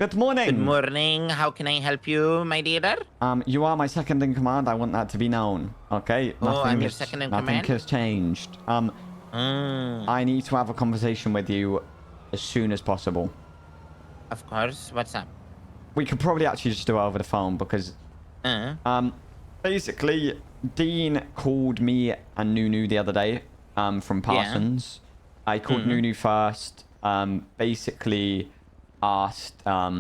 Good morning. Good morning. How can I help you, my dear? You are my second in command. I want that to be known. Okay. Oh, I'm your second in nothing command? has changed. Mm, I need to have a conversation with you as soon as possible. of course. What's up? We could probably actually just do it over the phone because, Uh, basically, Dean called me and Nunu the other day, from yeah. Parsons. I called Nunu first. Basically asked, I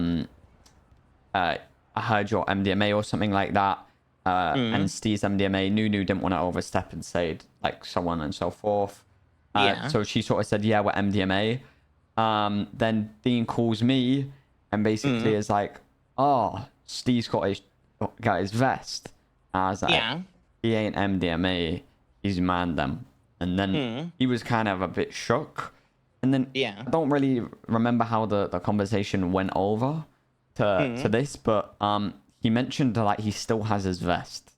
heard your MDMA or something like that. And Steve's MDMA. Nunu didn't want to overstep and say like so on and so forth. Yeah. So she sort of said, yeah, we're MDMA. Then Dean calls me and basically is like, oh, Steve's got his vest. I was like, Yeah. he ain't MDMA, he's Mandem. And then he was kind of a bit shook. And then Yeah. I don't really remember how the conversation went over to this, but he mentioned that like he still has his vest.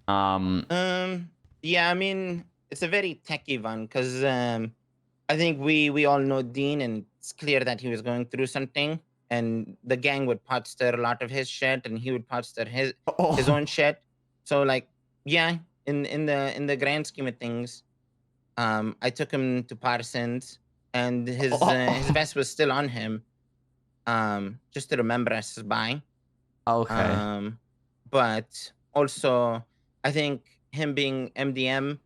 Yeah, I mean, it's a very techie one because I think we all know Dean, and it's clear that he was going through something, and the gang would pot stir a lot of his shit, and he would pot stir his own shit. So like, yeah, in the grand scheme of things, I took him to Parsons, and his vest was still on him, just to remember us by. Okay. But also, I think him being MDM,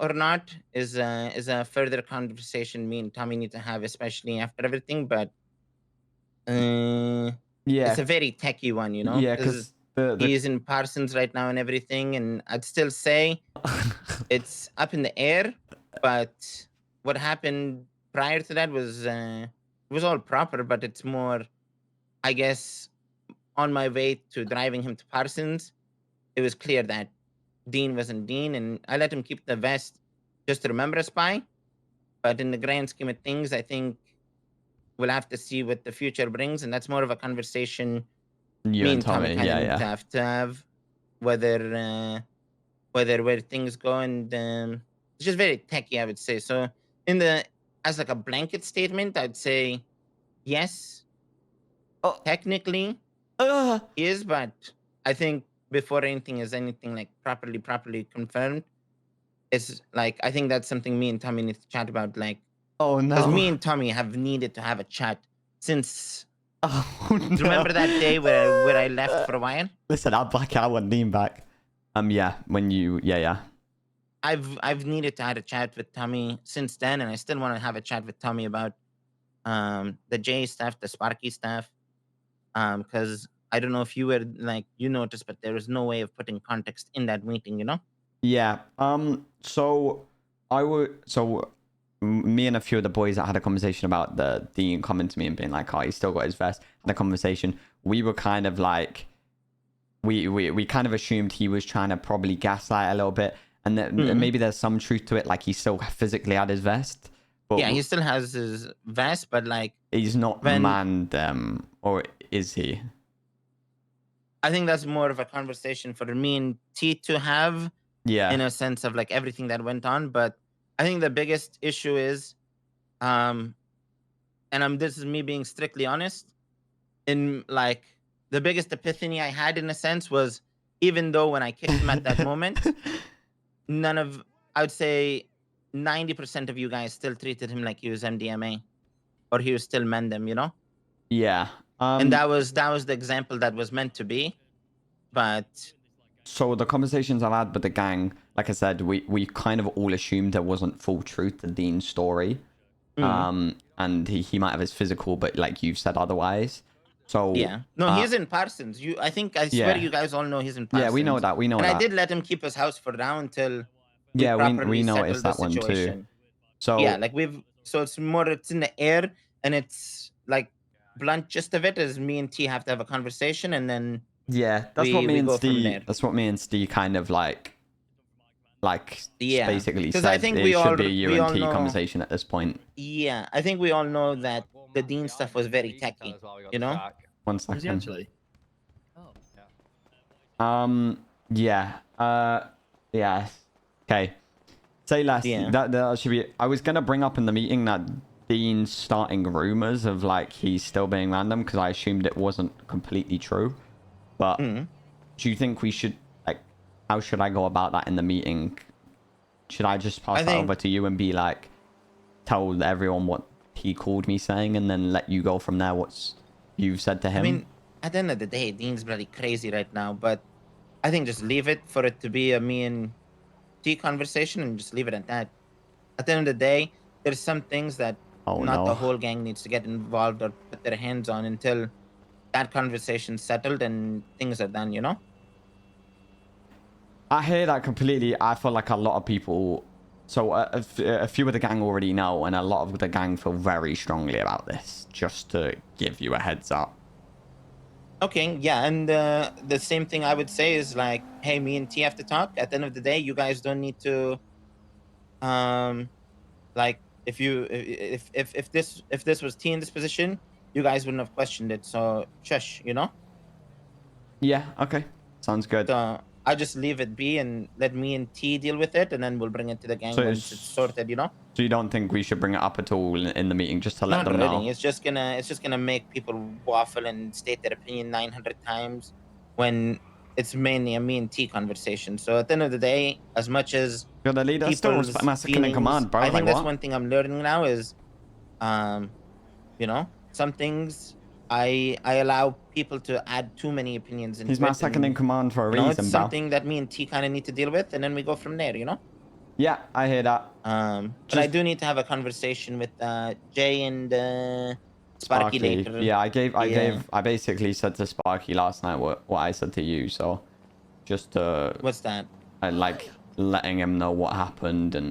or not, is a further conversation me and Tommy need to have, especially after everything. But Yeah. it's a very techie one, Yeah, because because he's in Parsons right now and everything, and I'd still say it's up in the air. But what happened prior to that was all proper, but it's more, I guess, on my way to driving him to Parsons, it was clear that Dean wasn't Dean, and I let him keep the vest just to remember us by. But in the grand scheme of things, I think we'll have to see what the future brings, and that's more of a conversation you me and and Tommy Tommy, kind of yeah, need yeah. to have, whether where things go, and it's just very techy, I would say. So in the as like a blanket statement, I'd say yes, Oh, technically uh, is, but I think before anything like properly confirmed, it's like I think that's something me and Tommy need to chat about, like, oh because no. me and Tommy have needed to have a chat since. Oh no. Remember that day where I left for a while? Listen, I'll back out and lean back. Yeah, when you, yeah. I've needed to have a chat with Tommy since then, and I still want to have a chat with Tommy about the J stuff, the Sparky stuff, because I don't know if you were like you noticed, but there was no way of putting context in that meeting. Yeah. So me and a few of the boys that had a conversation about the Dean coming to me and being like, "Oh, he's still got his vest." Had a conversation. We were kind of like, we kind of assumed he was trying to probably gaslight a little bit, and that maybe there's some truth to it. Like he still physically had his vest, but Yeah, he still has his vest, but like he's not when manned, or is he? I think that's more of a conversation for me and T to have, Yeah. in a sense of like everything that went on. But I think the biggest issue is, um, and this is me being strictly honest, in like the biggest epiphany I had in a sense was, even though when I kicked him at that moment, I would say 90% of you guys still treated him like he was MDMA or he was still Mandem. Yeah. And that was the example that was meant to be. But So the conversations I've had with the gang, like I said, we kind of all assumed there wasn't full truth to Dean's story. And he might have his physical, but like you've said otherwise. So yeah, no, he's in Parsons. I swear yeah. you guys all know he's in Yeah, Parsons. we know that. We know And I that. did let him keep his house for now until we Yeah, we properly noticed settled the that one too. situation. Yeah, So like so it's in the air, and it's like blunt gist of it is me and T have to have a conversation, and then yeah, we go from there. That's what me and Steve kind of like Yeah, basically because I said. think It should be a you we and all T know. conversation at this point. Yeah, I think we all know that the Dean stuff was very techy. You know? 1 Is he second. actually? Oh, Yeah. Yeah. Okay. Say less. Yeah. That should be. I was gonna bring up in the meeting that Dean starting rumors of like he's still being random because I assumed it wasn't completely true. But Mm. do you think we should like? How should I go about that in the meeting? Should I just pass I that think over to you and be like, tell everyone what he called me saying, and then let you go from there? What's you've said to I him? mean, at the end of the day, Dean's bloody crazy right now, but I think just leave it for it to be a me and T conversation and just leave it at that. At the end of the day, there's some things that Oh not the no. whole gang needs to get involved or put their hands on until that conversation's settled and things are done, you know? I hear that completely. I feel like a lot of people. So a few of the gang already know, and a lot of the gang feel very strongly about this. Just to give you a heads up. Okay, yeah, and the same thing I would say is like, hey, me and T have to talk. At the end of the day, you guys don't need to um like if this was T in this position, you guys wouldn't have questioned it. So shush, you know? Yeah. Okay. Sounds good. So I just leave it be and let me and T deal with it, and then we'll bring it to the gang So once it's sorted, you know? so you don't think we should bring it up at all in the meeting, just to let Not them really. know? It's just gonna make people waffle and state their opinion 900 times when it's mainly a me and T conversation. So at the end of the day, as much as You're the leader. Still respect people's my second in feelings, command, bro. I Like think that's what? one thing I'm learning now is, um, some things I allow people to add too many opinions He's into my it, second in and command for a it's reason, bro. something that me and T kind of need to deal with, and then we go from there, Yeah, I hear that. But I Just do need to have a conversation with Jay and Sparky Sparky. later. Yeah, Yeah. I basically said to Sparky last night what I said to you. So just What's that? like letting him know what happened and